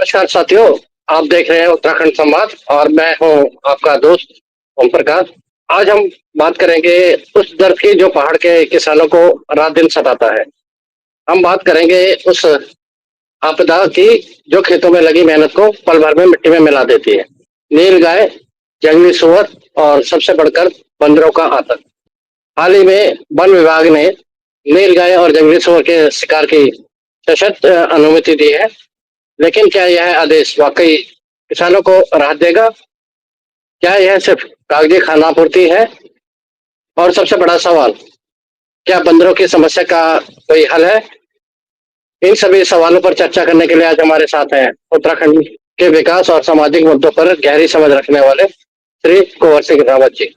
नमस्कार साथियों। आप देख रहे हैं उत्तराखंड संवाद और मैं हूं आपका दोस्त ओम प्रकाश। आज हम बात करेंगे उस दर्द की जो पहाड़ के किसानों को रात दिन सताता है। हम बात करेंगे उस आपदा की जो खेतों में लगी मेहनत को पल भर में मिट्टी में मिला देती है। नील गाय, जंगली सुअर और सबसे बढ़कर बंदरों का आतंक। हाल ही में वन विभाग ने नील गाय और जंगली सुअर के शिकार की सशर्त अनुमति दी है। लेकिन क्या यह आदेश वाकई किसानों को राहत देगा? क्या यह सिर्फ कागजी खानापूर्ति है? और सबसे बड़ा सवाल, क्या बंदरों की समस्या का कोई हल है? इन सभी सवालों पर चर्चा करने के लिए आज हमारे साथ हैं उत्तराखंड के विकास और सामाजिक मुद्दों पर गहरी समझ रखने वाले श्री कुंवर सिंह रावत जी।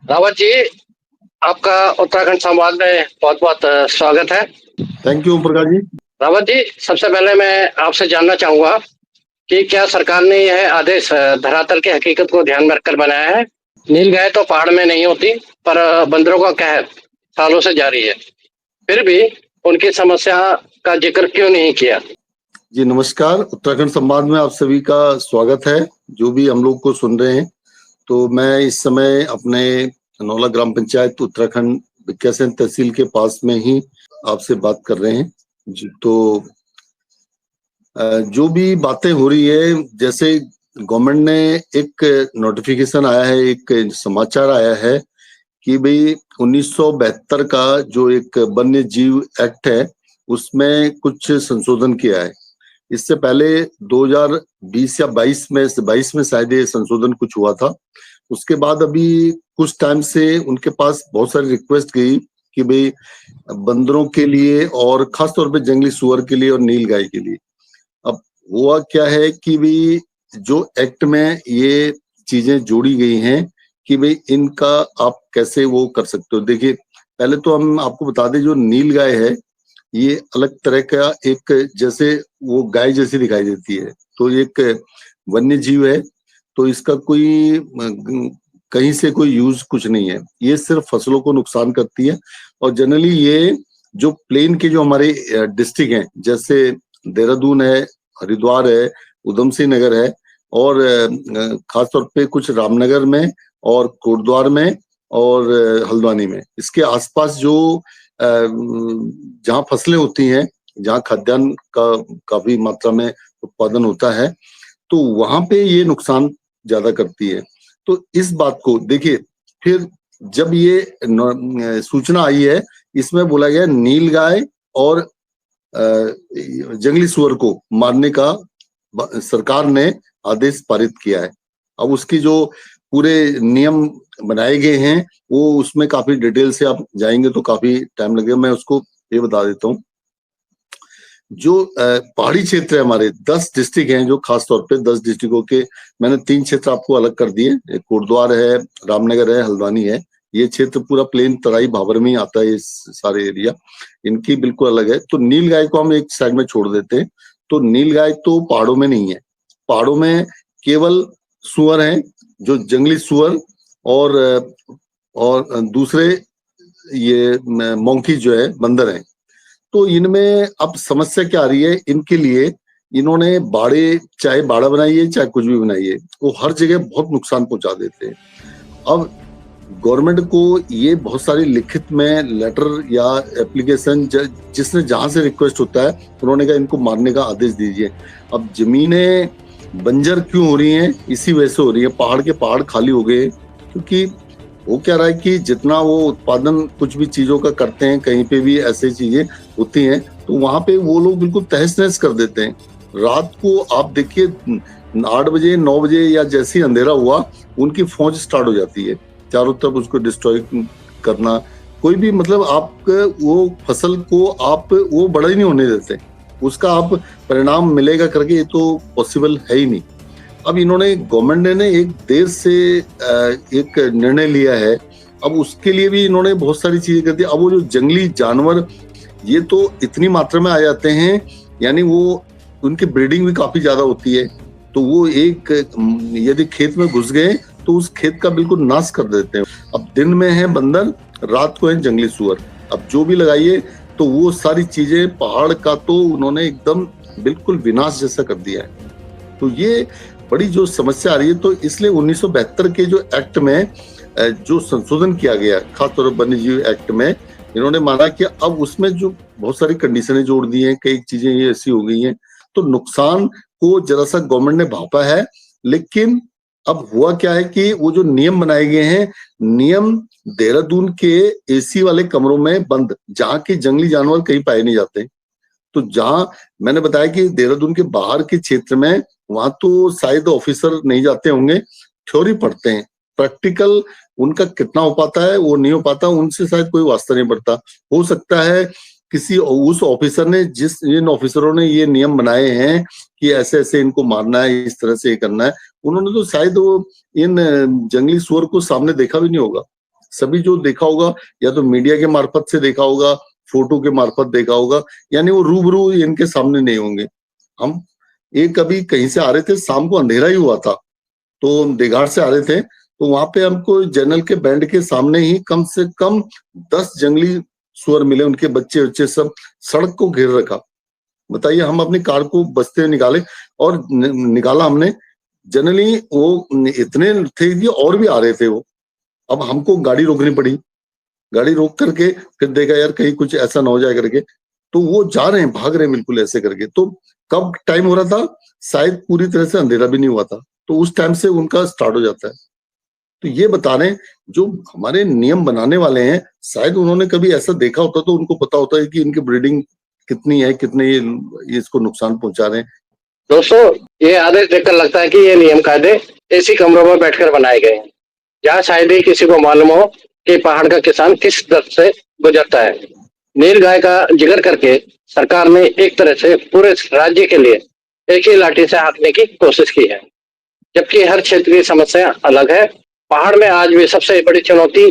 रावत जी, आपका उत्तराखंड संवाद में बहुत बहुत स्वागत है। Thank you Prakash ji. रावत जी, सबसे पहले मैं आपसे जानना चाहूंगा कि क्या सरकार ने यह आदेश धरातल की हकीकत को ध्यान में रखकर बनाया है? नील गाय तो पहाड़ में नहीं होती, पर बंदरों का कहर सालों से जारी है। फिर भी उनकी समस्या का जिक्र क्यों नहीं किया? जी नमस्कार, उत्तराखंड संवाद में आप सभी का स्वागत है। जो भी हम लोग को सुन रहे हैं, तो मैं इस समय अपने नौला ग्राम पंचायत उत्तराखंड विकासन तहसील के पास में ही आपसे बात कर रहे हैं। तो जो भी बातें हो रही है, जैसे गवर्नमेंट ने एक नोटिफिकेशन आया है, एक समाचार आया है कि भाई 1972 का जो एक वन्य जीव एक्ट है उसमें कुछ संशोधन किया है। इससे पहले 2020 या 22 में शायद ये संशोधन कुछ हुआ था। उसके बाद अभी कुछ टाइम से उनके पास बहुत सारी रिक्वेस्ट गई कि भाई बंदरों के लिए और खासतौर पे जंगली सुअर के लिए और नील गाय के लिए। अब हुआ क्या है कि भाई जो एक्ट में ये चीजें जोड़ी गई हैं कि भाई इनका आप कैसे वो कर सकते हो। देखिए, पहले तो हम आपको बता दें, जो नील गाय है ये अलग तरह का एक, जैसे वो गाय जैसी दिखाई देती है, तो एक वन्य जीव है। तो इसका कोई कहीं से कोई यूज कुछ नहीं है, ये सिर्फ फसलों को नुकसान करती है। और जनरली ये जो प्लेन के जो हमारे डिस्ट्रिक्ट हैं, जैसे देहरादून है, हरिद्वार है, उधम सिंह नगर है, और खासतौर पे कुछ रामनगर में और कोटद्वार में और हल्द्वानी में, इसके आसपास जो जहाँ फसलें होती हैं, जहाँ खाद्यान्न का काफी मात्रा में उत्पादन होता है, तो वहां पे ये नुकसान ज्यादा करती है। तो इस बात को देखिए, फिर जब ये सूचना आई है, इसमें बोला गया नील गाय और जंगली सुअर को मारने का सरकार ने आदेश पारित किया है। अब उसकी जो पूरे नियम बनाए गए हैं वो उसमें काफी डिटेल से आप जाएंगे तो काफी टाइम लगेगा। मैं उसको ये बता देता हूँ। जो पहाड़ी क्षेत्र है, हमारे 10 डिस्ट्रिक्ट हैं, जो खास तौर पे 10 डिस्ट्रिक्टों के मैंने 3 क्षेत्र आपको अलग कर दिए। कोटद्वार है, रामनगर है, हल्द्वानी है। ये क्षेत्र पूरा प्लेन तराई भाबर में ही आता है, ये सारे एरिया इनकी बिल्कुल अलग है। तो नील गाय को हम एक साइड में छोड़ देते हैं। तो नील गाय तो पहाड़ों में नहीं है, पहाड़ों में केवल सुअर हैं, जो जंगली सुअर और दूसरे ये मोंकी जो है, बंदर हैं। तो इनमें अब समस्या क्या आ रही है, इनके लिए इन्होंने बाड़े, चाहे बाड़ा बनाइए चाहे कुछ भी बनाइए, वो हर जगह बहुत नुकसान पहुंचा देते हैं। अब गवर्नमेंट को ये बहुत सारी लिखित में लेटर या एप्लीकेशन जिसने जहां से रिक्वेस्ट होता है, उन्होंने कहा इनको मारने का आदेश दीजिए। अब जमीनें बंजर क्यों हो रही हैं? इसी वजह से हो रही है, पहाड़ के पहाड़ खाली हो गए। क्योंकि वो क्या रहा है कि जितना वो उत्पादन कुछ भी चीजों का करते हैं, कहीं पे भी ऐसी चीजें होती हैं, तो वहां पे वो लोग बिल्कुल तहस नहस कर देते हैं। रात को आप देखिए 8 बजे 9 बजे या जैसे ही अंधेरा हुआ, उनकी फौज स्टार्ट हो जाती है चारों तरफ उसको डिस्ट्रॉय करना। कोई भी मतलब आप वो फसल को आप वो बड़ा ही नहीं होने देते, उसका आप परिणाम मिलेगा करके, ये तो पॉसिबल है ही नहीं। अब इन्होंने, गवर्नमेंट ने एक देर से एक निर्णय लिया है। अब उसके लिए भी इन्होंने बहुत सारी चीजें कर दी। अब वो जो जंगली जानवर, ये तो इतनी मात्रा में आ जाते हैं, यानी वो उनकी ब्रीडिंग भी काफी ज्यादा होती है। तो वो एक यदि खेत में घुस गए तो उस खेत का बिल्कुल नाश कर देते हैं। अब दिन में है बंदर, रात को है जंगली सुअर। अब जो भी लगाइए तो वो सारी चीजें पहाड़ का तो उन्होंने एकदम बिल्कुल विनाश जैसा कर दिया है। तो ये बड़ी जो समस्या आ रही है, तो इसलिए 1972 के जो एक्ट में जो संशोधन किया गया, खासतौर पर वन्य जीव एक्ट में, इन्होंने माना कि अब उसमें जो बहुत सारी कंडीशनें जोड़ दी हैं, कई चीजें ये ऐसी हो गई हैं, तो नुकसान को जरा सा गवर्नमेंट ने भांपा है। लेकिन अब हुआ क्या है कि वो जो नियम बनाए गए हैं, नियम देहरादून के एसी वाले कमरों में बंद, जहां के जंगली जानवर कहीं पाए नहीं जाते। तो जहां मैंने बताया कि देहरादून के बाहर के क्षेत्र में, वहां तो शायद ऑफिसर नहीं जाते होंगे, थ्योरी पढ़ते हैं, प्रैक्टिकल उनका कितना हो पाता है वो नहीं हो पाता, उनसे शायद कोई वास्ता नहीं पड़ता। हो सकता है किसी उस ऑफिसर ने, जिन ऑफिसरों ने ये नियम बनाए हैं कि ऐसे ऐसे इनको मारना है, इस तरह से ये करना है, उन्होंने तो शायद वो इन जंगली सुअर को सामने देखा भी नहीं होगा। सभी जो देखा होगा या तो मीडिया के मार्फत से देखा होगा, फोटो के मार्फत देखा होगा, यानी वो रूबरू इनके सामने नहीं होंगे। हम एक कभी कहीं से आ रहे थे, शाम को अंधेरा ही हुआ था, तो देघाट से आ रहे थे, तो वहां पे हमको जनरल के बैंड के सामने ही कम से कम 10 जंगली सुअर मिले, उनके बच्चे बच्चे सब सड़क को घेर रखा। बताइए, हम अपनी कार को बचते हुए निकाले और निकाला हमने। जनरली वो इतने थे कि और भी आ रहे थे वो। अब हमको गाड़ी रोकनी पड़ी, गाड़ी रोक करके फिर देखा यार कहीं कुछ ऐसा ना हो जाए करके, तो वो जा रहे हैं, भाग रहे हैं बिल्कुल ऐसे करके। तो कब टाइम हो रहा था, शायद पूरी तरह से अंधेरा भी नहीं हुआ था, तो उस टाइम से उनका स्टार्ट हो जाता है। तो ये बता रहे हैं जो हमारे नियम बनाने वाले हैं, शायद उन्होंने कभी ऐसा देखा होता तो उनको पता होता है कि इनकी ब्रीडिंग कितनी है, कितने ये इसको नुकसान पहुंचा रहे हैं। दोस्तों, ये आदेश देखकर लगता है कि ये नियम कायदे ऐसी कमरों में बैठकर बनाए गए हैं, जहाँ शायद ही किसी को मालूम हो कि पहाड़ का किसान किस दर्द से गुजरता है। नीलगाय का जिक्र करके सरकार ने एक तरह से पूरे राज्य के लिए एक ही लाठी से हाँकने की कोशिश की है, जबकि हर क्षेत्र की समस्या अलग है। पहाड़ में आज भी सबसे बड़ी चुनौती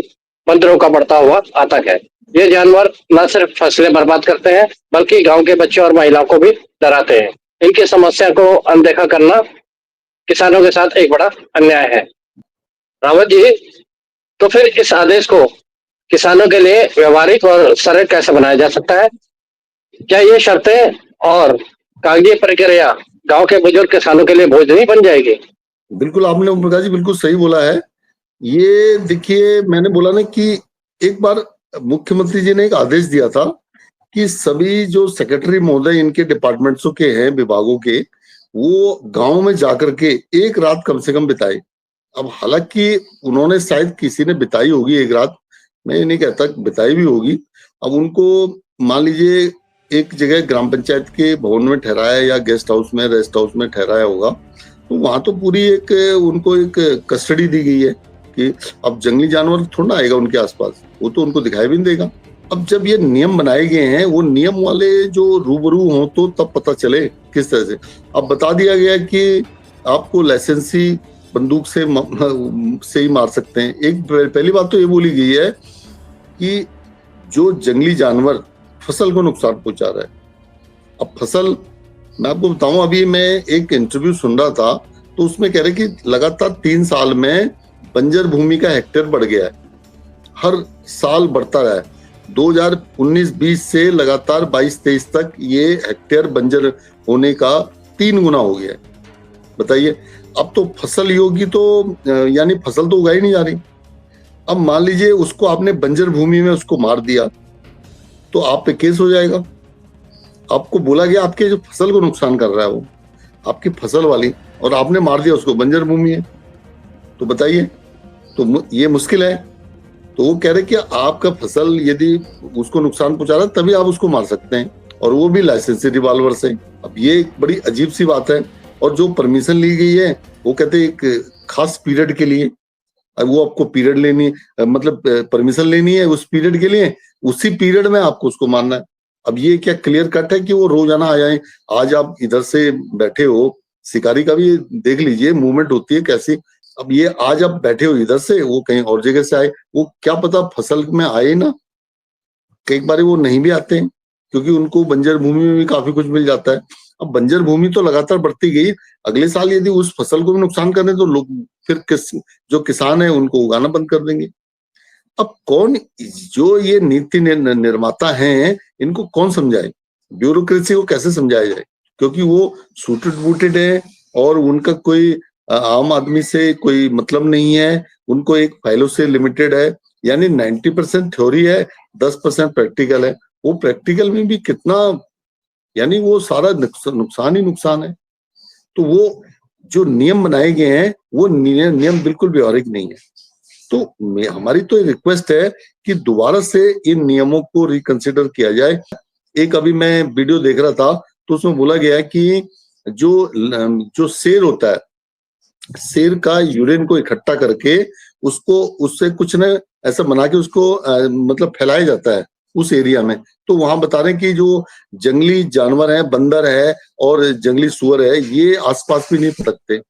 बंदरों का बढ़ता हुआ आतंक है। ये जानवर न सिर्फ फसलें बर्बाद करते हैं, बल्कि गांव के बच्चों और महिलाओं को भी डराते हैं। इनकी समस्या को अनदेखा करना किसानों के साथ एक बड़ा अन्याय है। रावत जी, तो फिर इस आदेश को किसानों के लिए व्यवहारिक और सरल कैसे बनाया जा सकता है? क्या ये शर्तें और कागजी प्रक्रिया गांव के बुजुर्ग किसानों के लिए बोझ नहीं बन जाएगी? बिल्कुल, आपने ओम प्रकाश जी बिल्कुल सही बोला है। ये देखिए, मैंने बोला ना कि एक बार मुख्यमंत्री जी ने एक आदेश दिया था कि सभी जो सेक्रेटरी महोदय इनके डिपार्टमेंट्सों के हैं, विभागों के, वो गांव में जाकर के एक रात कम से कम बिताए। अब हालांकि उन्होंने शायद किसी ने बिताई होगी एक रात, मैं ये नहीं कहता बिताई भी होगी। अब उनको मान लीजिए एक जगह ग्राम पंचायत के भवन में ठहराया या गेस्ट हाउस में, रेस्ट हाउस में ठहराया होगा, तो वहां तो पूरी एक उनको एक कस्टडी दी गई है कि अब जंगली जानवर थोड़ा ना आएगा उनके आसपास, वो तो उनको दिखाई भी नहीं देगा। अब जब ये नियम बनाए गए हैं, वो नियम वाले जो रूबरू हों तो तब पता चले किस तरह से। अब बता दिया गया कि आपको लाइसेंसी बंदूक से ही मार सकते हैं। एक पहली बात तो ये बोली गई है कि जो जंगली जानवर फसल को नुकसान पहुंचा रहा है। अब फसल, मैं आपको बताऊं, अभी मैं एक इंटरव्यू सुन रहा था तो उसमें कह रहे कि लगातार 3 साल में बंजर भूमि का हेक्टेयर बढ़ गया है, हर साल बढ़ता रहा है। 2019-20 से लगातार 22-23 तक ये हेक्टेयर बंजर होने का 3 गुना हो गया है। बताइए, अब तो फसल योगी तो यानी फसल तो उगाई नहीं जा रही। अब मान लीजिए उसको आपने बंजर भूमि में उसको मार दिया तो आप पे केस हो जाएगा। आपको बोला गया आपके जो फसल को नुकसान कर रहा है वो आपकी फसल वाली, और आपने मार दिया उसको, बंजर भूमि है। तो बताइए, तो ये मुश्किल है। तो वो कह रहे कि आपका फसल यदि उसको नुकसान पहुंचा रहा है तभी आप उसको मार सकते हैं, और वो भी लाइसेंसी रिवॉल्वर से। अब ये एक बड़ी अजीब सी बात है। और जो परमिशन ली गई है वो कहते हैं एक खास पीरियड के लिए, वो आपको पीरियड लेनी, मतलब परमिशन लेनी है उस पीरियड के लिए, उसी पीरियड में आपको उसको मारना है। अब ये क्या क्लियर कट है कि वो रोजाना आ जाए? आज आप इधर से बैठे हो, शिकारी का भी देख लीजिए मूवमेंट होती है कैसी। अब ये आज आप बैठे हो इधर से, वो कहीं और जगह से आए, वो क्या पता फसल में आए ना, कई बार वो नहीं भी आते हैं क्योंकि उनको बंजर भूमि में भी काफी कुछ मिल जाता है। अब बंजर भूमि तो लगातार बढ़ती गई, अगले साल यदि उस फसल को भी नुकसान करने तो लोग फिर जो किसान है उनको उगाना बंद कर देंगे। अब कौन, जो ये नीति निर्माता हैं, इनको कौन समझाए, ब्यूरोक्रेसी को कैसे समझाया जाए, क्योंकि वो सूटेड बूटेड है और उनका कोई आम आदमी से कोई मतलब नहीं है, उनको एक फाइलों से लिमिटेड है, यानी 90% थ्योरी है, 10% प्रैक्टिकल है। वो प्रैक्टिकल में भी कितना, यानी वो सारा नुकसान ही नुकसान है। तो वो जो नियम बनाए गए हैं वो नियम बिल्कुल व्यवहारिक नहीं है। तो हमारी तो रिक्वेस्ट है कि दोबारा से इन नियमों को रिकंसिडर किया जाए। एक अभी मैं वीडियो देख रहा था तो उसमें बोला गया है कि जो शेर होता है, शेर का यूरिन को इकट्ठा करके उसको उससे कुछ न ऐसा बना के उसको मतलब फैलाया जाता है उस एरिया में। तो वहां बता रहे हैं कि जो जंगली जानवर है, बंदर है और जंगली सुअर है, ये आसपास भी नहीं फटकते।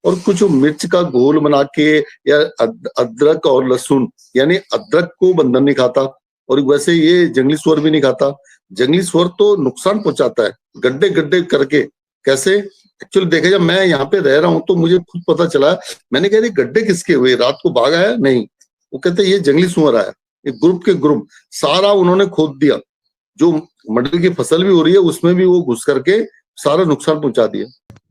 और कुछ मिर्च का घोल बना के या अदरक और लहसुन, यानी अदरक को बंदर नहीं खाता और वैसे ये जंगली सुअर भी नहीं खाता। जंगली सुअर तो नुकसान पहुंचाता है गड्ढे गड्ढे करके। कैसे एक्चुअली देखा जाए, मैं यहाँ पे रह रहा हूँ तो मुझे खुद पता चला। मैंने कहा गड्ढे किसके हुए, रात को भाग आया नहीं, वो कहते ये जंगली सुअर आया, एक ग्रुप के ग्रुप सारा उन्होंने खोद दिया। जो मटर की फसल भी हो रही है उसमें भी वो घुस करके सारा नुकसान पहुंचा दिया।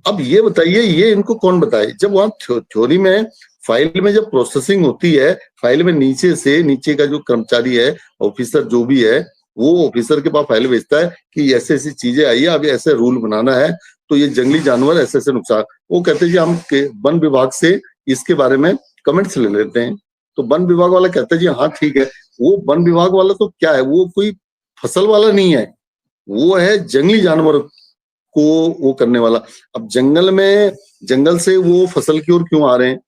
अब ये बताइए, ये इनको कौन बताए, जब वहां थ्योरी में फाइल में जब प्रोसेसिंग होती है, फाइल में नीचे से, नीचे का जो कर्मचारी है, ऑफिसर जो भी है, वो ऑफिसर के पास फाइल भेजता है कि ऐसे ऐसी चीजें आई है, अब ऐसे रूल बनाना है, तो ये जंगली जानवर ऐसे ऐसे नुकसान। वो कहते हैं जी हम वन विभाग से इसके बारे में कमेंट्स ले लेते हैं। तो वन विभाग वाला कहता है जी हाँ ठीक है। वो वन विभाग वाला तो क्या है, वो कोई फसल वाला नहीं है, वो है जंगली जानवर को वो करने वाला। अब जंगल में, जंगल से वो फसल की ओर क्यों आ रहे हैं?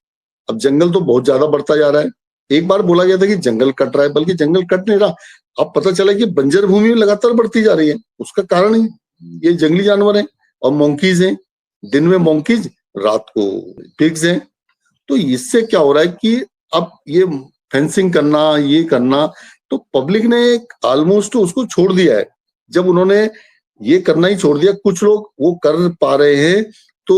अब जंगल तो बहुत ज्यादा बढ़ता जा रहा है। एक बार बोला गया था कि जंगल कट रहा है, बल्कि जंगल कट नहीं रहा। अब पता चला कि बंजर भूमि लगातार बढ़ती जा रही है। उसका कारण ही ये जंगली जानवर है और मोंकीज हैं। दिन में मोंकीज, रात को पिग्स हैं। तो इससे क्या हो रहा है कि अब ये फेंसिंग करना, ये करना, तो पब्लिक ने ऑलमोस्ट उसको छोड़ दिया है। जब उन्होंने ये करना ही छोड़ दिया, कुछ लोग वो कर पा रहे हैं तो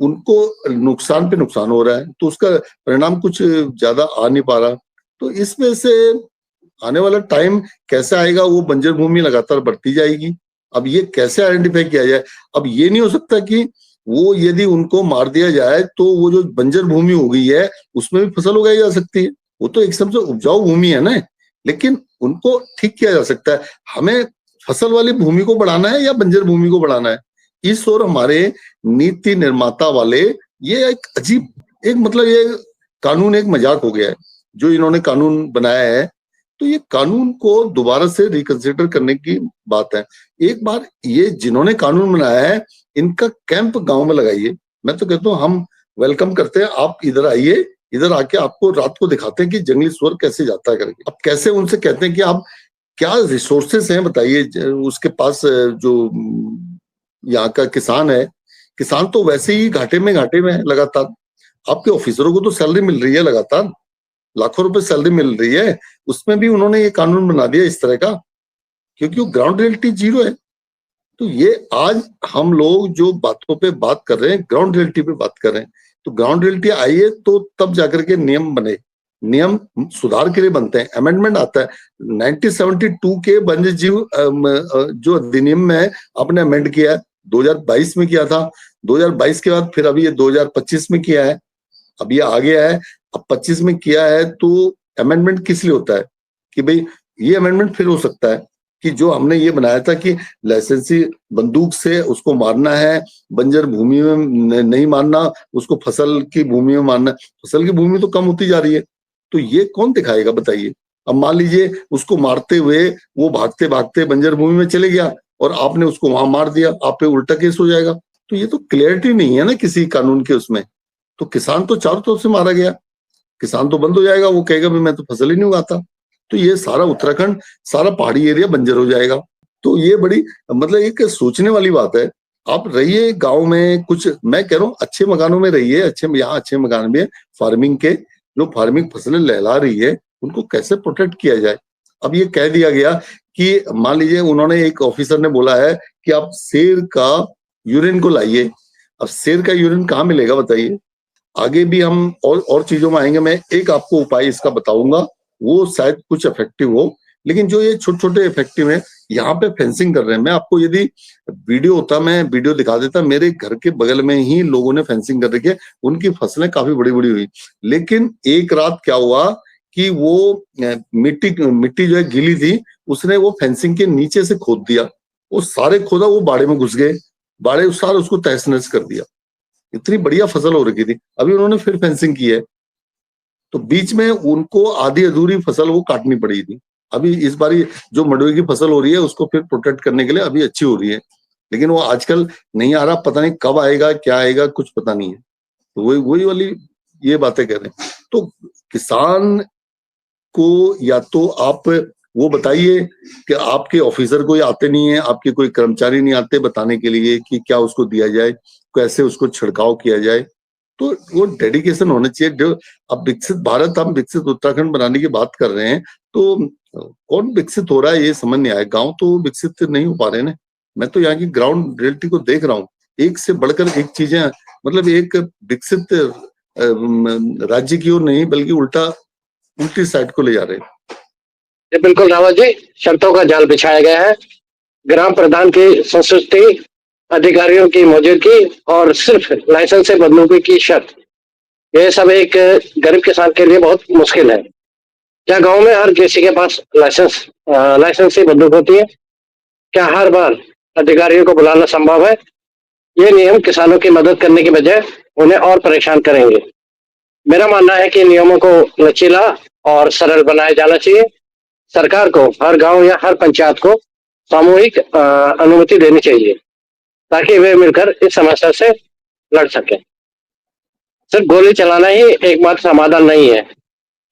उनको नुकसान पे नुकसान हो रहा है, तो उसका परिणाम कुछ ज्यादा आ नहीं पा रहा। तो इस वजह से आने वाला टाइम कैसे आएगा, वो बंजर भूमि लगातार बढ़ती जाएगी। अब ये कैसे आइडेंटिफाई किया जाए? अब ये नहीं हो सकता कि वो यदि उनको मार दिया जाए तो वो जो बंजर भूमि हो गई है उसमें भी फसल उगाई जा सकती है। वो तो एक सबसे उपजाऊ भूमि है ना, लेकिन उनको ठीक किया जा सकता है। हमें फसल वाली भूमि को बढ़ाना है या बंजर भूमि को बढ़ाना है? इस ओर हमारे नीति निर्माता वाले, ये एक अजीब, एक मतलब ये कानून एक मजाक हो गया है जो इन्होंने कानून बनाया है। तो ये कानून को दोबारा से रिकंसिडर करने की बात है। एक बार ये जिन्होंने कानून बनाया है इनका कैंप गांव में लगाइए। मैं तो कहता हूँ हम वेलकम करते हैं, आप इधर आइए, इधर आके आपको रात को दिखाते हैं कि जंगली सुअर कैसे जाता है करके। अब कैसे उनसे कहते हैं कि आप क्या रिसोर्सेस हैं बताइए उसके पास। जो यहाँ का किसान है, किसान तो वैसे ही घाटे में है लगातार। आपके ऑफिसरों को तो सैलरी मिल रही है लगातार, लाखों रुपए सैलरी मिल रही है, उसमें भी उन्होंने ये कानून बना दिया इस तरह का, क्योंकि वो ग्राउंड रियलिटी जीरो है। तो ये आज हम लोग जो बातों पे बात कर रहे हैं, ग्राउंड रियलिटी पे बात कर रहे हैं। तो ग्राउंड रियलिटी आइए तो तब जाकर के नियम बने। नियम सुधार के लिए बनते हैं, अमेंडमेंट आता है। 1972 के वन्य जीव जो अधिनियम में आपने अमेंड किया है, 2022 में किया था, 2022 के बाद फिर अभी ये 2025 में किया है, अब ये आ गया है, अब 25 में किया है। तो अमेंडमेंट किस लिए होता है कि भाई ये अमेंडमेंट फिर हो सकता है कि जो हमने ये बनाया था कि लाइसेंसी बंदूक से उसको मारना है, बंजर भूमि में नहीं मारना, उसको फसल की भूमि में मारना। फसल की भूमि तो कम होती जा रही है, तो ये कौन दिखाएगा बताइए? अब मान लीजिए उसको मारते हुए वो भागते भागते बंजर भूमि में चले गया और आपने उसको वहां मार दिया, आप पे उल्टा केस हो जाएगा। तो ये तो क्लियरिटी नहीं है ना किसी कानून के उसमें। तो किसान तो चारों तरफ से मारा गया, किसान तो बंद हो जाएगा, वो कहेगा भी मैं तो फसल ही नहीं उगाता। तो ये सारा उत्तराखंड, सारा पहाड़ी एरिया बंजर हो जाएगा। तो ये बड़ी मतलब एक सोचने वाली बात है। आप रहिए गांव में, कुछ मैं कह रहा हूँ अच्छे मकानों में रहिए, यहाँ अच्छे मकान भी है फार्मिंग के, जो फार्मिंग फसलें लहला रही है उनको कैसे प्रोटेक्ट किया जाए। अब ये कह दिया गया कि मान लीजिए उन्होंने, एक ऑफिसर ने बोला है कि आप शेर का यूरिन को लाइए। अब शेर का यूरिन कहाँ मिलेगा बताइए? आगे भी हम और चीजों में आएंगे, मैं एक आपको उपाय इसका बताऊंगा, वो शायद कुछ इफेक्टिव हो, लेकिन जो ये छोटे छोटे इफेक्टिव है, यहाँ पे फेंसिंग कर रहे हैं। मैं आपको यदि वीडियो होता मैं वीडियो दिखा देता, मेरे घर के बगल में ही लोगों ने फेंसिंग कर रखी है, उनकी फसलें काफी बड़ी बड़ी हुई। लेकिन एक रात क्या हुआ कि वो मिट्टी जो है गीली थी, उसने वो फेंसिंग के नीचे से खोद दिया, वो सारे खोदा, वो बाड़े में घुस गए, बाड़े उस साल उसको तहस नहस कर दिया। इतनी बढ़िया फसल हो रखी थी, अभी उन्होंने फिर फेंसिंग की है, तो बीच में उनको आधी अधूरी फसल वो काटनी पड़ी थी। अभी इस बारी जो मंडुवे की फसल हो रही है उसको फिर प्रोटेक्ट करने के लिए अभी अच्छी हो रही है, लेकिन वो आजकल नहीं आ रहा, पता नहीं कब आएगा, क्या आएगा, कुछ पता नहीं है। तो वही वाली ये बातें कर रहे हैं। तो किसान को या तो आप वो बताइए कि आपके ऑफिसर कोई आते नहीं है, आपके कोई कर्मचारी नहीं आते बताने के लिए कि क्या उसको दिया जाए, कैसे उसको छिड़काव किया जाए, तो वो डेडिकेशन होना चाहिए। जो अब विकसित भारत, हम विकसित उत्तराखंड बनाने की बात कर रहे हैं, तो कौन विकसित हो रहा है ये समझ नहीं आया। गांव तो विकसित नहीं हो पा रहे ना। मैं तो यहाँ की ग्राउंड रियलिटी को देख रहा हूँ, एक से बढ़कर एक चीजें, मतलब एक विकसित राज्य की ओर नहीं, बल्कि उल्टी साइड को ले जा रहे हैं। जी बिल्कुल रावत जी, शर्तों का जाल बिछाया गया है। ग्राम प्रधान की संस्तुति, अधिकारियों की मौजूदगी और सिर्फ लाइसेंस से बदलूगी की शर्त, यह सब एक गरीब किसान के लिए बहुत मुश्किल है। क्या गांव में हर किसी के पास लाइसेंस से बंदूक होती है? क्या हर बार अधिकारियों को बुलाना संभव है? ये नियम किसानों की मदद करने के बजाय उन्हें और परेशान करेंगे। मेरा मानना है कि नियमों को लचीला और सरल बनाया जाना चाहिए। सरकार को हर गांव या हर पंचायत को सामूहिक अनुमति देनी चाहिए, ताकि वे मिलकर इस समस्या से लड़ सकें। सिर्फ गोली चलाना ही एकमात्र समाधान नहीं है।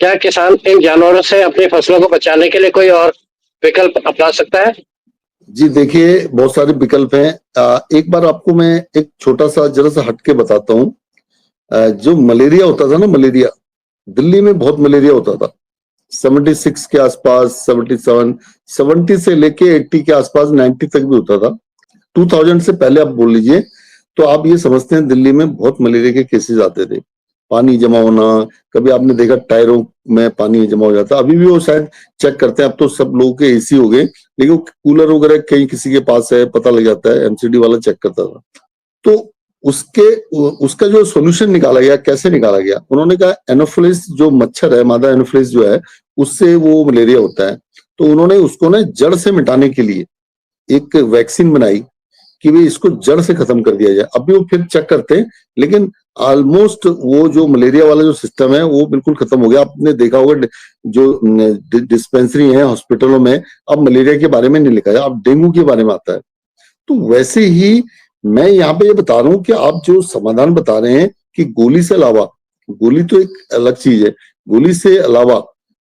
क्या किसान इन जानवरों से अपनी फसलों को बचाने के लिए कोई और विकल्प अपना सकता है? जी देखिए, बहुत सारे विकल्प हैं। एक बार आपको मैं एक छोटा सा जरा सा हटके बताता हूँ। जो मलेरिया होता था ना, मलेरिया, दिल्ली में बहुत मलेरिया होता था 76 के आसपास, 77, 70 से लेके 80 के आसपास, 90 तक भी होता था। 2000 से पहले आप बोल लीजिए, तो आप ये समझते हैं दिल्ली में बहुत मलेरिया के केसेस आते थे। पानी जमा होना, कभी आपने देखा टायरों में पानी जमा हो जाता, अभी भी वो शायद चेक करते हैं। अब तो सब लोगों के एसी हो गए, लेकिन कूलर वगैरह कहीं किसी के पास है, पता लग जाता है, एमसीडी वाला चेक करता था। तो उसका जो सोल्यूशन निकाला गया, कैसे निकाला गया, उन्होंने कहा एनोफिलिस जो मच्छर है, मादा एनोफिलिस जो है, उससे वो मलेरिया होता है। तो उन्होंने उसको ना जड़ से मिटाने के लिए एक वैक्सीन बनाई कि भाई इसको जड़ से खत्म कर दिया जाए। अभी वो फिर चेक करते हैं, लेकिन ऑलमोस्ट वो जो मलेरिया वाला जो सिस्टम है वो बिल्कुल खत्म हो गया। आपने देखा होगा जो डिस्पेंसरी है हॉस्पिटलों में, अब मलेरिया के बारे में नहीं लिखा है, अब डेंगू के बारे में आता है। तो वैसे ही मैं यहाँ पे ये बता रहा हूँ कि आप जो समाधान बता रहे हैं कि गोली से अलावा, गोली तो एक अलग चीज है, गोली से अलावा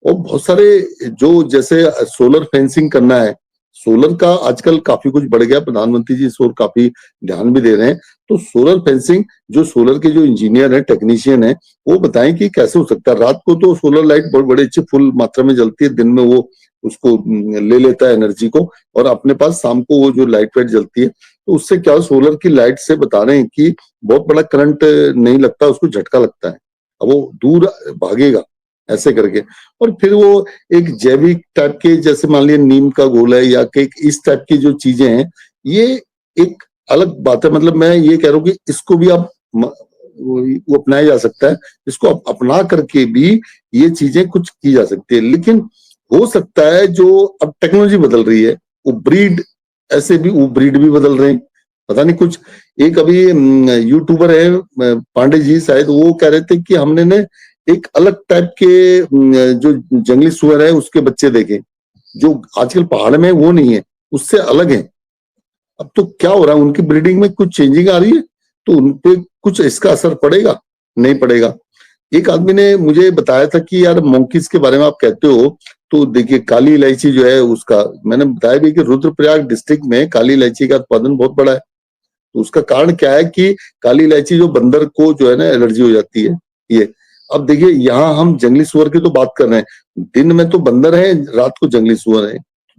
और बहुत सारे जो, जैसे सोलर फेंसिंग करना है, सोलर का आजकल काफी कुछ बढ़ गया, प्रधानमंत्री जी इस ओर काफी ध्यान भी दे रहे हैं। तो सोलर फेंसिंग, जो सोलर के जो इंजीनियर है, टेक्नीशियन है, वो बताएं कि कैसे हो सकता है। रात को तो सोलर लाइट बहुत बड़े अच्छे फुल मात्रा में जलती है, दिन में वो उसको ले लेता है एनर्जी को, और अपने पास शाम को वो जो लाइट वाइट जलती है, तो उससे क्या, सोलर की लाइट से बता रहे हैं कि बहुत बड़ा करंट नहीं लगता, उसको झटका लगता है, अब वो दूर भागेगा ऐसे करके। और फिर वो एक जैविक टाइप के, जैसे मान लिया नीम का घोल है या इस टाइप की जो चीजें हैं, ये एक अलग बात है। मतलब मैं ये कह रहा हूँ कि इसको भी आप वो अपनाया जा सकता है, इसको अपना करके भी ये चीजें कुछ की जा सकती है। लेकिन हो सकता है जो अब टेक्नोलॉजी बदल रही है, वो ब्रीड, ऐसे भी वो ब्रीड भी बदल रहे हैं, पता नहीं कुछ। एक अभी यूट्यूबर है पांडे जी शायद, वो कह रहे थे कि हमने ने एक अलग टाइप के जो जंगली सुअर है उसके बच्चे देखे, जो आजकल पहाड़ में वो नहीं है, उससे अलग है। अब तो क्या हो रहा है, उनकी ब्रीडिंग में कुछ चेंजिंग आ रही है, तो उनपे कुछ इसका असर पड़ेगा, नहीं पड़ेगा। एक आदमी ने मुझे बताया था कि यार मंकीज के बारे में आप कहते हो, तो देखिए काली इलायची जो है उसका, मैंने बताया भी कि रुद्रप्रयाग डिस्ट्रिक्ट में काली इलायची का उत्पादन बहुत बड़ा है। तो उसका कारण क्या है कि काली इलायची जो बंदर को जो है ना एलर्जी हो जाती है। ये अब देखिए यहाँ हम जंगली सुअर की तो बात कर रहे हैं, दिन में तो बंदर है, रात को जंगली सुअर है,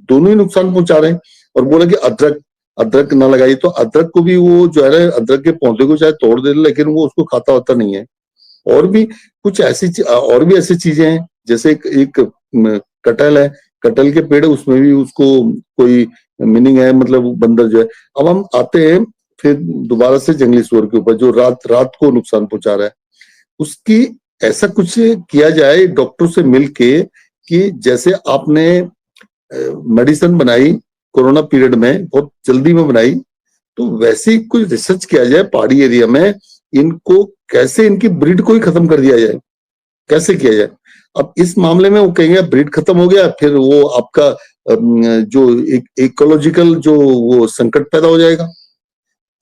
दोनों ही नुकसान पहुंचा रहे हैं। और बोला कि अदरक अदरक ना लगाई, तो अदरक को भी वो जो है ना, अदरक के पौधे को चाहे तोड़ दे लेकिन वो उसको खाता होता नहीं है। और भी कुछ और भी ऐसी चीजें हैं, जैसे कटहल है, कटहल के पेड़, उसमें भी उसको कोई मीनिंग है, मतलब बंदर जो है। अब हम आते हैं फिर दोबारा से जंगली सुअर के ऊपर, जो रात रात को नुकसान पहुंचा रहा है। उसकी ऐसा कुछ किया जाए डॉक्टर से मिलके, कि जैसे आपने मेडिसिन बनाई कोरोना पीरियड में, बहुत जल्दी में बनाई, तो वैसे ही कुछ रिसर्च किया जाए पहाड़ी एरिया में, इनको कैसे इनकी ब्रीड को ही खत्म कर दिया जाए, कैसे किया जाए। अब इस मामले में वो कहेंगे ब्रीड खत्म हो गया, फिर वो आपका जो इकोलॉजिकल जो वो संकट पैदा हो जाएगा।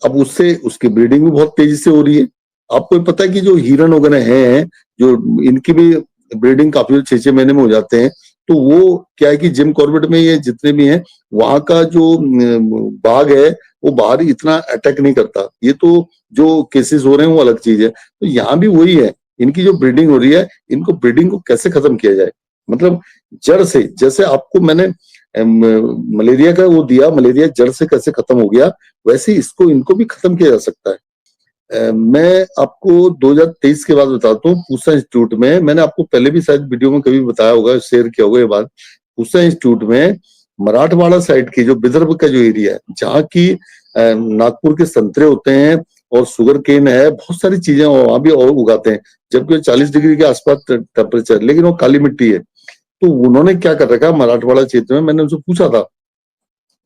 अब उससे उसकी ब्रीडिंग भी बहुत तेजी से हो रही है। आपको पता है कि जो हिरन वगैरह हैं, जो इनकी भी ब्रीडिंग काफी 6-6 महीने में हो जाते हैं। तो वो क्या है कि जिम कॉर्बेट में ये जितने भी हैं, वहां का जो बाघ है, वो बाहर इतना अटैक नहीं करता। ये तो जो केसेस हो रहे हैं वो अलग चीज है। तो यहाँ भी वही है, इनकी जो ब्रीडिंग हो रही है, इनको ब्रीडिंग को कैसे खत्म किया जाए, मतलब जड़ से। जैसे आपको मैंने मलेरिया का वो दिया, मलेरिया जड़ से कैसे खत्म हो गया, वैसे इसको इनको भी खत्म किया जा सकता है। मैं आपको 2023 के बाद बताता हूँ। पूसा इंस्टीट्यूट में, मैंने आपको पहले भी शायद वीडियो में कभी बताया होगा, शेयर किया होगा ये बात। पूसा इंस्टीट्यूट में मराठवाड़ा साइड की जो विदर्भ का जो एरिया है, जहाँ की नागपुर के संतरे होते हैं और शुगर केन है, बहुत सारी चीजें वहां भी और उगाते हैं, जबकि 40 डिग्री के आसपास टेम्परेचर, लेकिन वो काली मिट्टी है। तो उन्होंने क्या कर रखा मराठवाड़ा क्षेत्र में, मैंने उनसे पूछा था,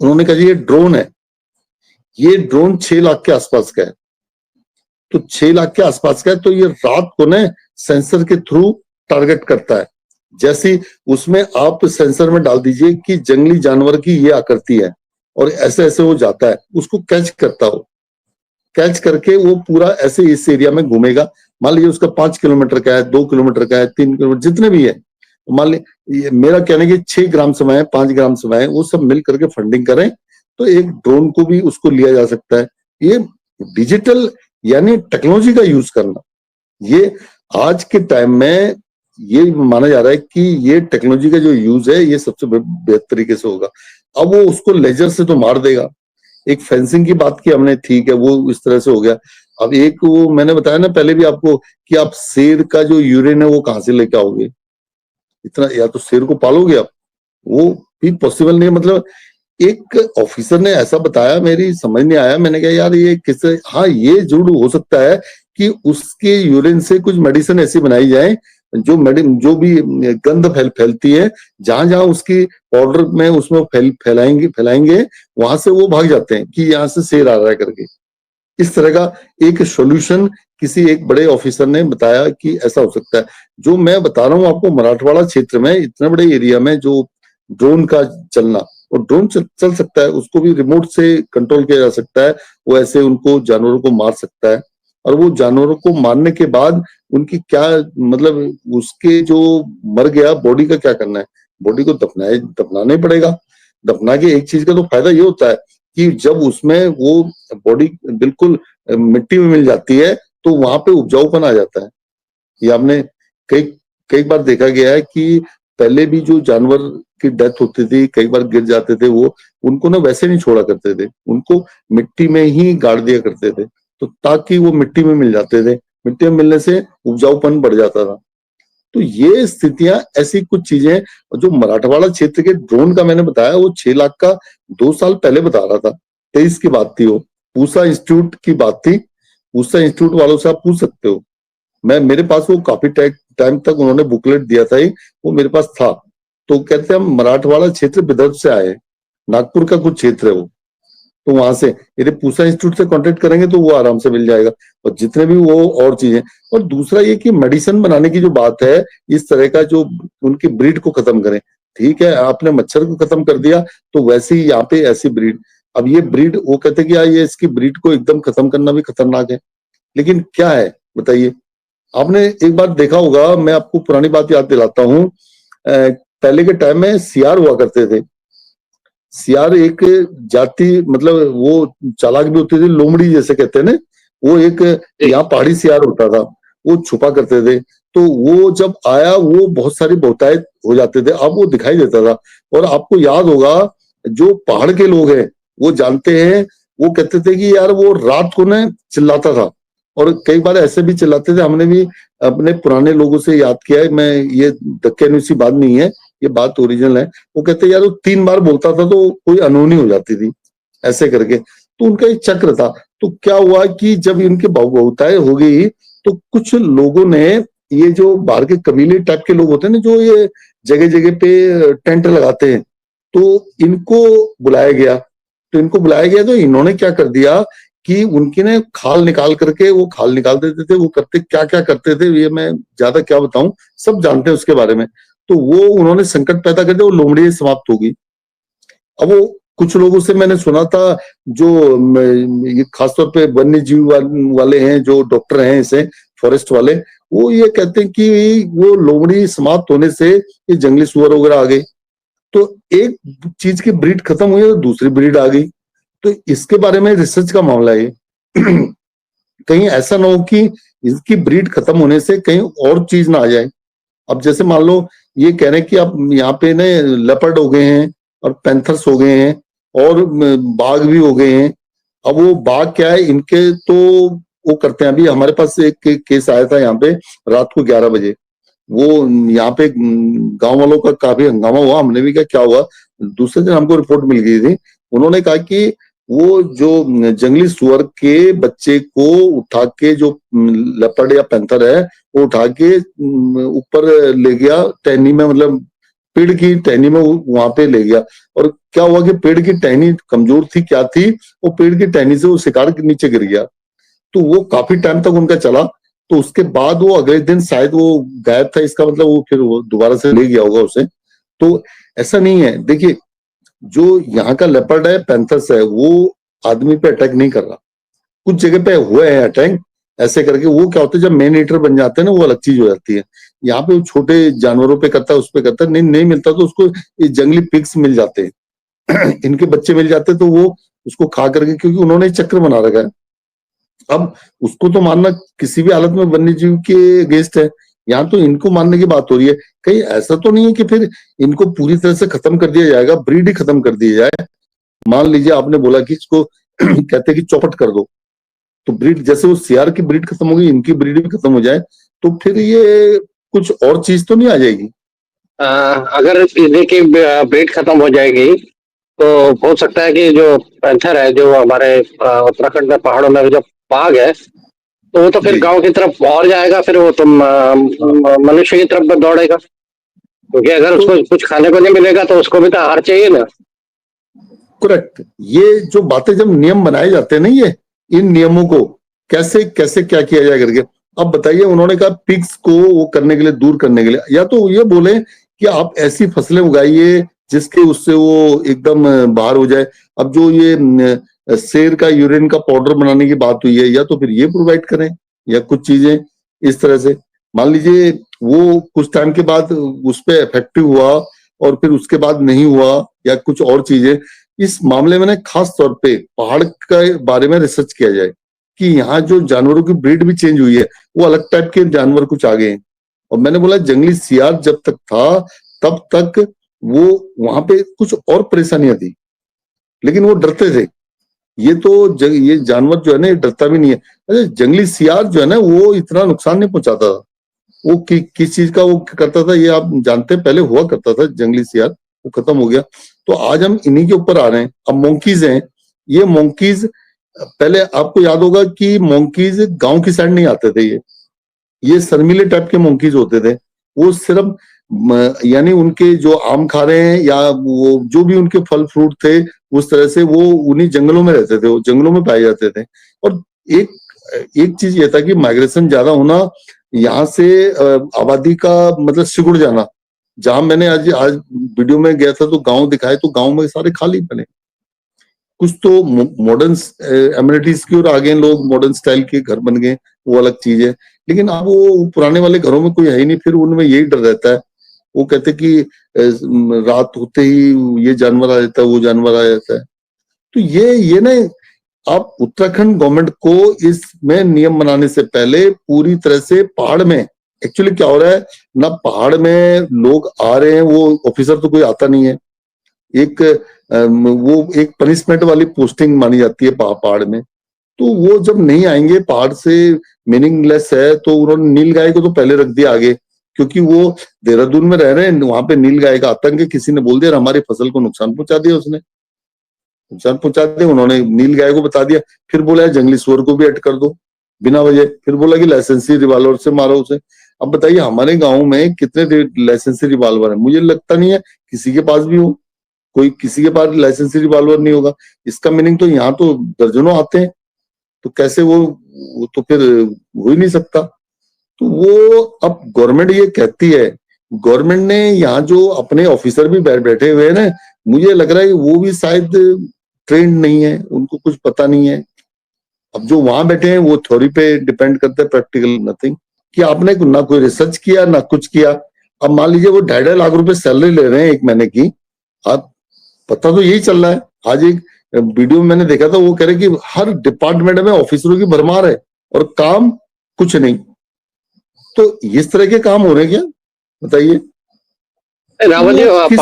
उन्होंने कहा जी ये ड्रोन है, ये ड्रोन 6 लाख के आसपास का है। तो 6 लाख के आसपास का है, तो ये रात को ना सेंसर के थ्रू टारगेट करता है। जैसे उसमें आप सेंसर में डाल दीजिए कि जंगली जानवर की ये आकृति है, और ऐसे ऐसे वो जाता है, उसको कैच करता हो, कैच करके वो पूरा ऐसे इस एरिया में घूमेगा। मान लीजिए उसका 5 किलोमीटर का है, 2 किलोमीटर का है, 3 किलोमीटर, जितने भी है। मान लीजिए मेरा कहना है कि 6 ग्राम समय है, 5 ग्राम समय है, वो सब मिल करके फंडिंग करें, तो एक ड्रोन को भी उसको लिया जा सकता है। ये डिजिटल यानी टेक्नोलॉजी का यूज करना, ये आज के टाइम में ये माना जा रहा है कि ये टेक्नोलॉजी का जो यूज है, ये सबसे बेहतर तरीके से होगा। अब वो उसको लेजर से तो मार देगा। एक फेंसिंग की बात की हमने, ठीक है, वो इस तरह से हो गया। अब एक वो मैंने बताया ना पहले भी आपको, कि आप शेर का जो यूरिन है वो कहां से लेके आओगे, इतना, या तो शेर को पालोगे आप, वो भी पॉसिबल नहीं है। मतलब एक ऑफिसर ने ऐसा बताया, मेरी समझ नहीं आया, मैंने कहा यार ये किससे, हाँ ये जरूर हो सकता है कि उसके यूरिन से कुछ मेडिसिन ऐसी बनाई जाए जो भी गंध फैलती है, जहां जहां उसकी पाउडर में उसमें फैलाएंगे वहां से वो भाग जाते हैं कि यहाँ से शेर आ रहा है करके। इस तरह का एक सॉल्यूशन किसी एक बड़े ऑफिसर ने बताया कि ऐसा हो सकता है। जो मैं बता रहा हूँ आपको, मराठवाड़ा क्षेत्र में इतने बड़े एरिया में जो ड्रोन का चलना, और ड्रोन चल सकता है, उसको भी रिमोट से कंट्रोल किया जा सकता है। वो ऐसे उनको जानवरों को मार सकता है, और वो जानवरों को मारने के बाद उनकी क्या, मतलब उसके जो मर गया बॉडी का क्या करना है, बॉडी को दफनाना ही पड़ेगा। दफना के एक चीज का तो फायदा ये होता है कि जब उसमें वो बॉडी बिल्कुल मिट्टी में मिल जाती है, तो वहां पे उपजाऊपन आ जाता है। ये आपने कई कई बार देखा गया है कि पहले भी जो जानवर की डेथ होती थी, कई बार गिर जाते थे, वो उनको ना वैसे नहीं छोड़ा करते थे, उनको मिट्टी में ही गाड़ दिया करते थे, तो ताकि वो मिट्टी में मिल जाते थे। मिट्टी में मिलने से उपजाऊपन बढ़ जाता था। तो ये स्थितियां, ऐसी कुछ चीजें, जो मराठवाड़ा क्षेत्र के ड्रोन का मैंने बताया, वो 6 लाख का 2 साल पहले बता रहा था, 23 की बात थी, वो पूसा इंस्टीट्यूट की बात थी। पूसा इंस्टीट्यूट वालों से आप पूछ सकते हो, मैं मेरे पास वो काफी टाइम तक उन्होंने बुकलेट दिया था, वो मेरे पास था। तो कहते हैं हम मराठवाड़ा क्षेत्र विदर्भ से आए, नागपुर का कुछ क्षेत्र है वो, तो वहां से यदि पूसा इंस्टीट्यूट से कांटेक्ट करेंगे तो वो आराम से मिल जाएगा, और जितने भी वो और चीजें। और दूसरा ये कि मेडिसिन बनाने की जो बात है, इस तरह का जो उनकी ब्रीड को खत्म करें, ठीक है, आपने मच्छर को खत्म कर दिया, तो वैसे ही यहाँ पे ऐसी ब्रीड, अब ये ब्रीड, वो कहते हैं कि यार ये इसकी ब्रीड को एकदम खत्म करना भी खतरनाक है, लेकिन क्या है बताइए। आपने एक बार देखा होगा, मैं आपको पुरानी बात याद दिलाता हूँ, पहले के टाइम में सियार हुआ करते थे। सियार एक जाति, मतलब वो चालाक भी होती थी, लोमड़ी जैसे कहते हैं ना, वो एक यहाँ पहाड़ी सियार होता था। वो छुपा करते थे। तो वो जब आया वो बहुत सारी बहुतायत हो जाते थे, अब वो दिखाई देता था। और आपको याद होगा जो पहाड़ के लोग हैं वो जानते हैं, वो कहते थे कि यार वो रात को ना चिल्लाता था, और कई बार ऐसे भी चिल्लाते थे। हमने भी अपने पुराने लोगों से याद किया है, मैं ये धक्के सी बात नहीं है, ये बात ओरिजिनल है। वो कहते यार वो 3 बार बोलता था तो कोई अनहोनी हो जाती थी ऐसे करके। तो उनका एक चक्र था। तो क्या हुआ कि जब इनके बहुतायत हो गई तो कुछ लोगों ने, ये जो बाहर के कबीले टाइप के लोग होते हैं ना, जो ये जगह जगह पे टेंट लगाते हैं, तो इनको बुलाया गया। तो इनको बुलाया गया तो इन्होंने क्या कर दिया कि उनकी ने खाल निकाल करके, वो खाल निकाल देते थे। वो करते क्या क्या करते थे ये मैं ज्यादा क्या बताऊं, सब जानते हैं उसके बारे में। तो वो उन्होंने संकट पैदा कर दिया, वो लोमड़ी समाप्त होगी। अब वो कुछ लोगों से मैंने सुना था, जो ये खासतौर पे वन्य जीव वाले हैं, जो डॉक्टर हैं इसे फॉरेस्ट वाले, वो ये कहते हैं कि वो लोमड़ी समाप्त होने से ये जंगली सुअर वगैरह आ गए। तो एक चीज की ब्रीड खत्म हुई तो दूसरी ब्रीड आ गई। तो इसके बारे में रिसर्च का मामला है। कहीं ऐसा ना हो कि इसकी ब्रीड खत्म होने से कहीं और चीज ना आ जाए। अब जैसे मान लो ये कह रहे हैं कि अब यहाँ पे ना लेपर्ड हो गए हैं और पैंथर्स हो गए हैं और बाघ भी हो गए हैं। अब वो बाघ क्या है इनके, तो वो करते हैं। अभी हमारे पास एक केस आया था यहाँ पे रात को 11 बजे। वो यहाँ पे गांव वालों का काफी हंगामा हुआ। हमने भी कहा क्या हुआ, दूसरे दिन हमको रिपोर्ट मिल गई थी। उन्होंने कहा कि वो जो जंगली सुअर के बच्चे को उठा के, जो लेपर्ड या पैंथर है, वो उठा के ऊपर ले गया टहनी में, मतलब पेड़ की टहनी में वहां पे ले गया। और क्या हुआ कि पेड़ की टहनी कमजोर थी, क्या थी, वो पेड़ की टहनी से वो शिकार के नीचे गिर गया। तो वो काफी टाइम तक उनका चला। तो उसके बाद वो अगले दिन शायद वो गायब था, इसका मतलब वो फिर वो दोबारा से ले गया होगा उसे। तो ऐसा नहीं है, देखिए जो यहाँ का लेपर्ड है, पैंथर्स है, वो आदमी पे अटैक नहीं कर रहा। कुछ जगह पे हुए हैं अटैक ऐसे करके। वो क्या होता है जब मेन ईटर बन जाते हैं ना, वो अलग चीज हो जाती है। यहाँ पे वो छोटे जानवरों पे करता है, उस पे करता है, नहीं नहीं मिलता तो उसको ये जंगली पिग्स मिल जाते हैं। इनके बच्चे मिल जाते हैं तो वो उसको खा करके, क्योंकि उन्होंने चक्र बना रखा है। अब उसको तो मारना किसी भी हालत में वन्य जीव के अगेंस्ट है। यहाँ तो इनको मारने की बात हो रही है। कहीं ऐसा तो नहीं है कि फिर इनको पूरी तरह से खत्म कर दिया जाएगा, ब्रीड ही खत्म कर दी जाए। मान लीजिए आपने बोला कि इसको कहते हैं कि चौपट कर दो, तो ब्रीड जैसे वो सियार की ब्रीड खत्म होगी, इनकी ब्रीड भी खत्म हो जाए, तो फिर ये कुछ और चीज तो नहीं आ जाएगी। अगर इनकी ब्रीड खत्म हो जाएगी तो हो सकता है कि जो पैंथर है, जो हमारे उत्तराखंड में पहाड़ों में जो बाघ है, तो वो तो फिर जी गांव की तरफ और जाएगा, फिर वो तुम मनुष्य की तरफ दौड़ेगा, क्योंकि अगर तो उसको कुछ खाने को नहीं मिलेगा तो उसको भी तो आहार चाहिए ना। करेक्ट। ये जो बातें जब नियम बनाए जाते हैं ना, ये इन नियमों को कैसे कैसे क्या किया जाए करके। अब बताइए, उन्होंने कहा पिग्स को वो करने के लिए, दूर करने के लिए, या तो ये बोले कि आप ऐसी फसलें उगाइए जिसके उससे वो एकदम बाहर हो जाए। अब जो ये शेर का यूरिन का पाउडर बनाने की बात हुई है, या तो फिर ये प्रोवाइड करें, या कुछ चीजें इस तरह से। मान लीजिए वो कुछ टाइम के बाद उस पर इफेक्टिव हुआ और फिर उसके बाद नहीं हुआ, या कुछ और चीजें। इस मामले में ना खास तौर पे पहाड़ के बारे में रिसर्च किया जाए कि यहाँ जो जानवरों की ब्रीड भी चेंज हुई है, वो अलग टाइप के जानवर कुछ आ गए हैं। और मैंने बोला जंगली सियार जब तक था तब तक वो वहां पे कुछ और परेशानियां थी, लेकिन वो डरते थे। ये तो ये जानवर जो है ना, ये डरता भी नहीं है। अरे जंगली सियार जो है ना, वो इतना नुकसान नहीं पहुंचाता था। वो किस चीज का वो करता था ये आप जानते हैं, पहले हुआ करता था जंगली सियार, वो खत्म हो गया। तो आज हम इन्हीं के ऊपर आ रहे हैं। अब मोंकीज हैं, ये मोंकीज, पहले आपको याद होगा कि मोंकीज गांव की साइड नहीं आते थे। ये शर्मीले टाइप के मोंकीज होते थे। वो सिर्फ यानी उनके जो आम खा रहे हैं या वो जो भी उनके फल फ्रूट थे, उस तरह से वो उन्हीं जंगलों में रहते थे, वो जंगलों में पाए जाते थे। और एक एक चीज ये था कि माइग्रेशन ज्यादा होना, यहाँ से आबादी का मतलब सिकुड़ जाना। जहां मैंने आज आज वीडियो में गया था तो गांव दिखाए, तो गांव में सारे खाली पड़े। कुछ तो मॉडर्न एमिनिटीज की ओर आ गए लोग, मॉडर्न स्टाइल के घर बन गए, वो अलग चीज है। लेकिन अब वो पुराने वाले घरों में कोई है ही नहीं, फिर उनमें यही डर रहता है। वो कहते कि रात होते ही ये जानवर आ जाता है, वो जानवर आ जाता है। तो ये ना आप उत्तराखंड गवर्नमेंट को इसमें नियम बनाने से पहले पूरी तरह से पहाड़ में, एक्चुअली क्या हो रहा है ना, पहाड़ में लोग आ रहे हैं, वो ऑफिसर तो कोई आता नहीं है, एक वो एक पनिशमेंट वाली पोस्टिंग मानी जाती है पहाड़ में। तो वो जब नहीं आएंगे, पहाड़ से मीनिंगलेस है, तो उन्होंने नीलगाय को तो पहले रख दिया आगे, क्योंकि वो देहरादून में रह रहे हैं, वहां पे नीलगाय का आतंक है, किसी ने बोल दिया हमारी फसल को नुकसान पहुंचा दिया, उसने नुकसान पहुंचा दिया, उन्होंने नीलगाय को बता दिया, फिर बोला जंगली सुअर को भी ऐड कर दो बिना वजह, फिर बोला कि लाइसेंसी रिवॉल्वर से मारो उसे। अब बताइए हमारे गांव में कितने लाइसेंसी रिवॉल्वर है? मुझे लगता नहीं है किसी के पास भी हो, कोई किसी के पास लाइसेंसी रिवॉल्वर नहीं होगा। इसका मीनिंग तो यहाँ तो दर्जनों आते हैं, तो कैसे वो तो फिर हो ही नहीं सकता। तो वो अब गवर्नमेंट ये कहती है, गवर्नमेंट ने यहाँ जो अपने ऑफिसर भी बैठे हुए हैं ना, मुझे लग रहा है कि वो भी शायद ट्रेंड नहीं है, उनको कुछ पता नहीं है। अब जो वहां बैठे हैं वो थ्योरी पे डिपेंड करते हैं, प्रैक्टिकल नथिंग, कि आपने ना कोई रिसर्च किया ना कुछ किया। अब मान लीजिए वो 2.5 लाख रुपए सैलरी ले रहे हैं एक महीने की, आप पता तो यही चल रहा है। आज एक वीडियो में मैंने देखा था, वो कह रहे कि हर डिपार्टमेंट में ऑफिसरों की भरमार है और काम कुछ नहीं। तो इस तरह के काम हो रहे हैं क्या, बताइए? रावत जी, वो किस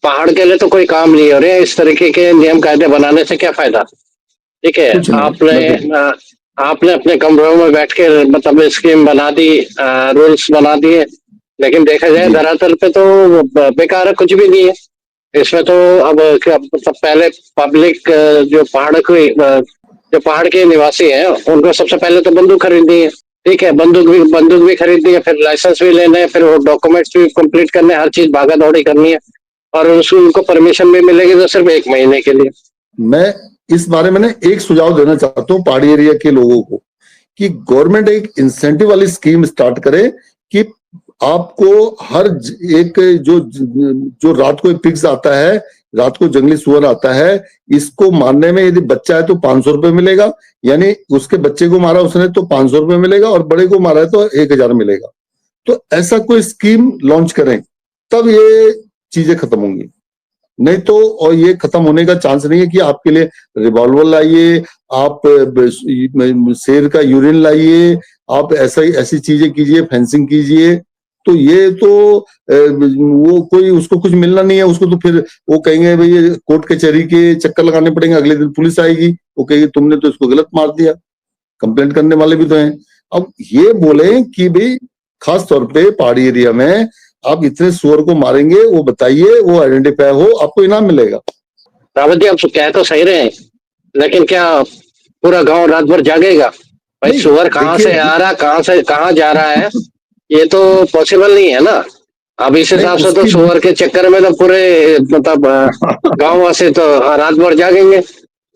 पहाड़ के लिए तो कोई काम नहीं हो रहे हैं, इस तरीके के नियम कायदे बनाने से क्या फायदा? ठीक है, कुछ नहीं, आपने अपने कमरों में बैठ के मतलब स्कीम बना दी, रूल्स बना दिए, लेकिन देखा जाए जी धरातल पे तो बेकार है, कुछ भी नहीं है इसमें तो। अब मतलब पहले पब्लिक जो पहाड़ के निवासी हैं, उनको सबसे पहले तो बंदूक खरीदनी है। ठीक है, बंदूक भी खरीदनी है, फिर लाइसेंस भी लेने हैं, फिर वो डॉक्यूमेंट्स भी कंप्लीट करने हैं, हर चीज भागा दौड़ी करनी है, और उसको उनको परमिशन भी मिलेगी तो सिर्फ 1 महीने के लिए। मैं इस बारे में ना एक सुझाव देना चाहता हूँ पहाड़ी एरिया के लोगों को, कि गवर्नमेंट एक इंसेंटिव वाली स्कीम स्टार्ट करे कि आपको हर एक जो जो रात को एक पिग्स आता है, रात को जंगली सुअर आता है, इसको मारने में यदि बच्चा है तो 500 रुपए मिलेगा, यानी उसके बच्चे को मारा उसने तो 500 रुपए मिलेगा, और बड़े को मारा है तो 1000 मिलेगा। तो ऐसा कोई स्कीम लॉन्च करें, तब ये चीजें खत्म होंगी। नहीं तो, और ये खत्म होने का चांस नहीं है कि आपके लिए रिवॉल्वर लाइए, आप शेर का यूरिन लाइए, आप ऐसी चीजें कीजिए, फेंसिंग कीजिए, तो ये तो वो कोई उसको कुछ मिलना नहीं है, उसको तो फिर वो कहेंगे भाई ये कोर्ट कचहरी के चक्कर लगाने पड़ेंगे, अगले दिन पुलिस आएगी, वो कहेगी तुमने तो इसको गलत मार दिया, कंप्लेंट करने वाले भी तो हैं। अब ये बोले कि भाई खास तौर पे पहाड़ी एरिया में आप इतने सुअर को मारेंगे, वो बताइए, वो आइडेंटिफाई हो, आपको इनाम मिलेगा। रावत जी, आप कह तो सही रहे हैं, लेकिन क्या पूरा गांव रात भर जागेगा? भाई नहीं सुअर कहाँ से देखिए, आ रहा, कहाँ से कहाँ जा रहा है, ये तो पॉसिबल नहीं है ना। अब इस नहीं हिसाब से तो उसकी सुअर के चक्कर में तो पूरे मतलब गांव वासी तो रात भर जागेंगे,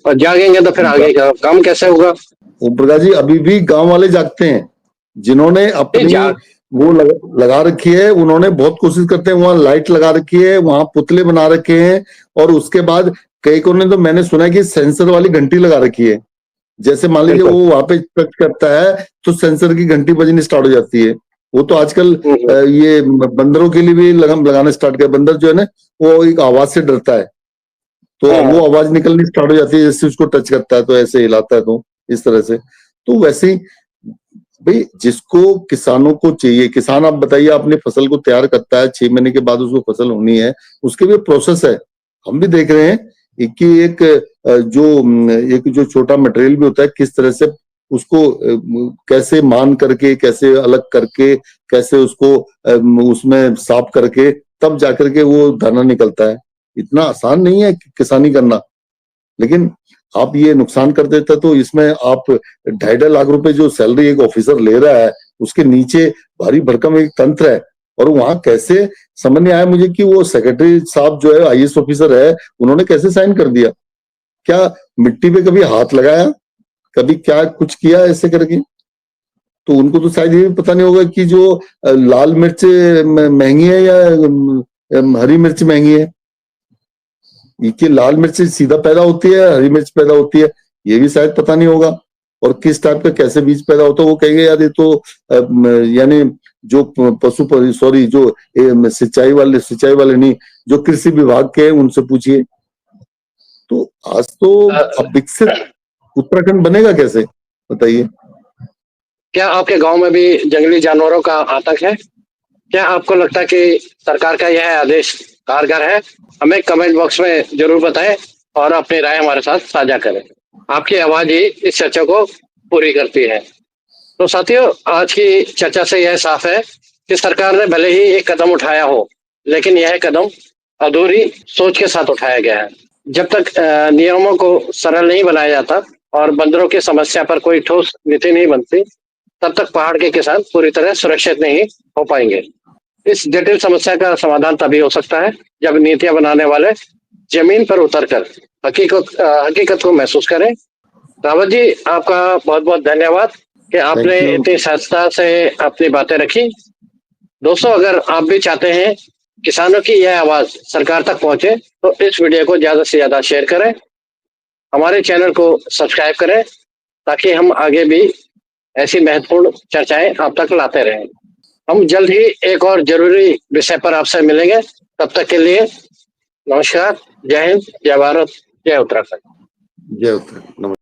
और जागेंगे तो फिर आगे का काम कैसे होगा? ओम प्रकाश जी, अभी भी गांव वाले जागते हैं, जिन्होंने नहीं अपनी जाग वो लगा रखी है, उन्होंने बहुत कोशिश करते हैं, वहां लाइट लगा रखी है, वहां पुतले बना रखे हैं, और उसके बाद कई को ने तो मैंने सुना है कि सेंसर वाली घंटी लगा रखी है। जैसे मान लीजिए बिल्कुल। वो वहां पे टच करता है तो सेंसर की घंटी बजनी स्टार्ट हो जाती है। वो तो आजकल ये बंदरों के लिए भी लगाना स्टार्ट किया। बंदर जो है ना, वो एक आवाज से डरता है, तो हाँ। वो आवाज निकलनी स्टार्ट हो जाती है जैसे उसको टच करता है, तो ऐसे हिलाता है, तो इस तरह से। तो वैसे ही भाई जिसको किसानों को चाहिए, किसान आप बताइए अपनी फसल को तैयार करता है, 6 महीने के बाद उसको फसल होनी है, उसके भी प्रोसेस है। हम भी देख रहे हैं कि एक जो छोटा मटेरियल भी होता है, किस तरह से उसको कैसे मान करके, कैसे अलग करके, कैसे उसको उसमें साफ करके तब जाकर के वो दाना निकलता है। इतना आसान नहीं है किसानी करना। लेकिन आप ये नुकसान कर देते, तो इसमें आप 2.5 लाख रुपए जो सैलरी एक ऑफिसर ले रहा है, उसके नीचे भारी भरकम एक तंत्र है। और वहां कैसे समझ नहीं आया मुझे कि वो सेक्रेटरी साहब जो है, आईएएस ऑफिसर है, उन्होंने कैसे साइन कर दिया? क्या मिट्टी पे कभी हाथ लगाया, कभी क्या कुछ किया ऐसे करके? तो उनको तो शायद ये भी पता नहीं होगा कि जो लाल मिर्च महंगी है या हरी मिर्च महंगी है। ये लाल मिर्च सीधा पैदा होती है, हरी मिर्च पैदा होती है, ये भी शायद पता नहीं होगा। और किस टाइप का कैसे बीज पैदा होता है, वो कहेंगे यार ये तो यानी जो सॉरी जो सिंचाई वाले नहीं, जो कृषि विभाग के हैं उनसे पूछिए। तो आज तो अब विकसित उत्तराखंड बनेगा कैसे, बताइए। क्या आपके गांव में भी जंगली जानवरों का आतंक है? क्या आपको लगता है कि सरकार का यह आदेश कारगर है? हमें कमेंट बॉक्स में जरूर बताएं और अपनी राय हमारे साथ साझा करें। आपकी आवाज ही इस चर्चा को पूरी करती है। तो साथियों, आज की चर्चा से यह साफ है कि सरकार ने भले ही एक कदम उठाया हो, लेकिन यह कदम अधूरी सोच के साथ उठाया गया है। जब तक नियमों को सरल नहीं बनाया जाता और बंदरों की समस्या पर कोई ठोस नीति नहीं बनती, तब तक पहाड़ के किसान पूरी तरह सुरक्षित नहीं हो पाएंगे। इस जटिल समस्या का समाधान तभी हो सकता है जब नीतियां बनाने वाले जमीन पर उतरकर हकीकत को महसूस करें। रावत जी, आपका बहुत बहुत धन्यवाद कि आपने थैंक यू। इतनी सहजता से अपनी बातें रखी। दोस्तों, अगर आप भी चाहते हैं किसानों की यह आवाज सरकार तक पहुंचे, तो इस वीडियो को ज्यादा से ज्यादा शेयर करें, हमारे चैनल को सब्सक्राइब करें, ताकि हम आगे भी ऐसी महत्वपूर्ण चर्चाएं आप तक लाते रहें। हम जल्द ही एक और जरूरी विषय पर आपसे मिलेंगे। तब तक के लिए नमस्कार, जय हिंद, जय भारत, जय उत्तराखंड। जय उत्तराखंड। नमस्कार।